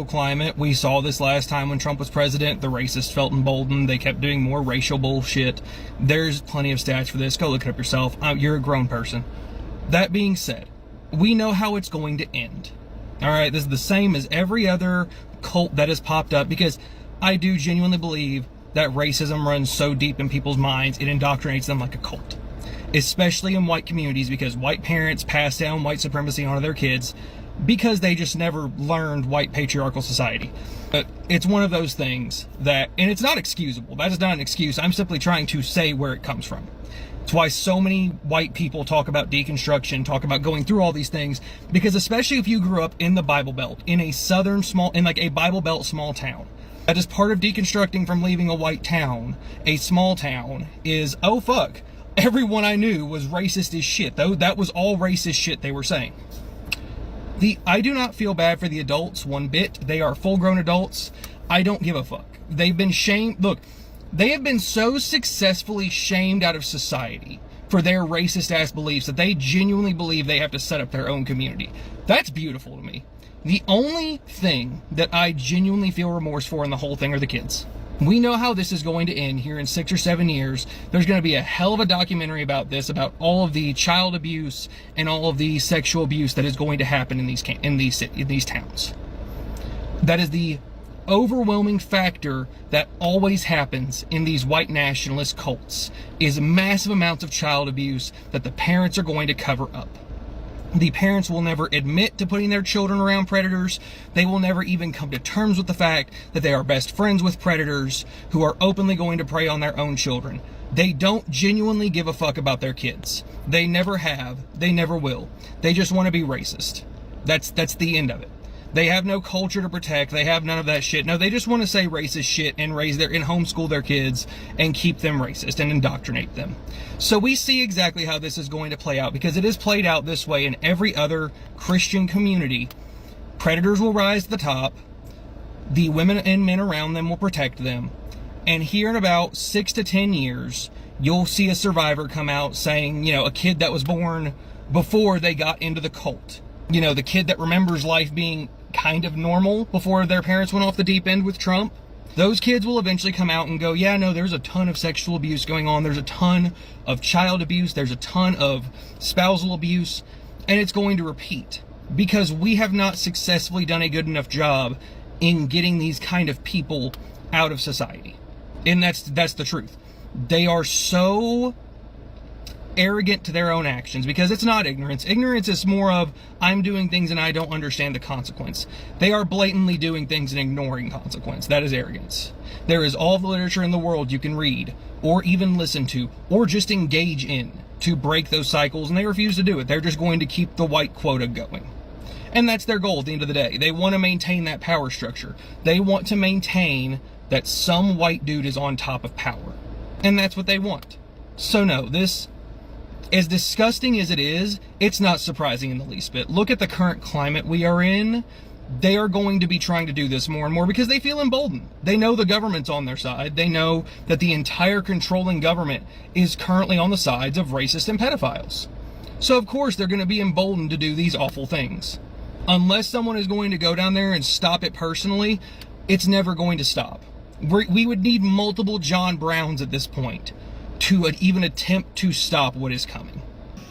climate. We saw this last time when Trump was president. The racists felt emboldened. They kept doing more racial bullshit. There's plenty of stats for this. Go look it up yourself. You're a grown person. That being said, we know how it's going to end. All right, this is the same as every other cult that has popped up, because I do genuinely believe that racism runs so deep in people's minds, it indoctrinates them like a cult. Especially in white communities, because white parents pass down white supremacy onto their kids because they just never learned white patriarchal society. But it's one of those things that, and it's not excusable. That is not an excuse. I'm simply trying to say where it comes from. It's why so many white people talk about deconstruction, talk about going through all these things, because especially if you grew up in the Bible Belt, in a like a Bible Belt small town, that is part of deconstructing from leaving a white town, a small town, is, oh fuck, everyone I knew was racist as shit. Though that was all racist shit they were saying. I do not feel bad for the adults one bit. They are full-grown adults. I don't give a fuck. They've been shamed. Look, they have been so successfully shamed out of society for their racist-ass beliefs that they genuinely believe they have to set up their own community. That's beautiful to me. The only thing that I genuinely feel remorse for in the whole thing are the kids. We know how this is going to end here in 6 or 7 years. There's going to be a hell of a documentary about this, about all of the child abuse and all of the sexual abuse that is going to happen in these towns. That is the overwhelming factor that always happens in these white nationalist cults, is massive amounts of child abuse that the parents are going to cover up. The parents will never admit to putting their children around predators. They will never even come to terms with the fact that they are best friends with predators who are openly going to prey on their own children. They don't genuinely give a fuck about their kids. They never have. They never will. They just want to be racist. That's the end of it. They have no culture to protect. They have none of that shit. No, they just want to say racist shit and homeschool their kids and keep them racist and indoctrinate them. So we see exactly how this is going to play out, because it is played out this way in every other Christian community. Predators will rise to the top. The women and men around them will protect them. And here in about 6 to 10 years, you'll see a survivor come out saying, a kid that was born before they got into the cult. The kid that remembers life being kind of normal before their parents went off the deep end with Trump. Those kids will eventually come out and go, yeah, no, there's a ton of sexual abuse going on. There's a ton of child abuse. There's a ton of spousal abuse. And it's going to repeat, because we have not successfully done a good enough job in getting these kind of people out of society. And that's the truth. They are so arrogant to their own actions, because it's not ignorance. Ignorance is more of, I'm doing things and I don't understand the consequence. They are blatantly doing things and ignoring consequence. That is arrogance. There is all the literature in the world you can read, or even listen to, or just engage in, to break those cycles, and they refuse to do it. They're just going to keep the white quota going. And that's their goal at the end of the day. They want to maintain that power structure. They want to maintain that some white dude is on top of power. And that's what they want. So no, this, as disgusting as it is, it's not surprising in the least bit. Look at the current climate we are in. They are going to be trying to do this more and more because they feel emboldened. They know the government's on their side. They know that the entire controlling government is currently on the sides of racists and pedophiles. So of course they're going to be emboldened to do these awful things. Unless someone is going to go down there and stop it personally, it's never going to stop. We would need multiple John Browns at this point to even attempt to stop what is coming.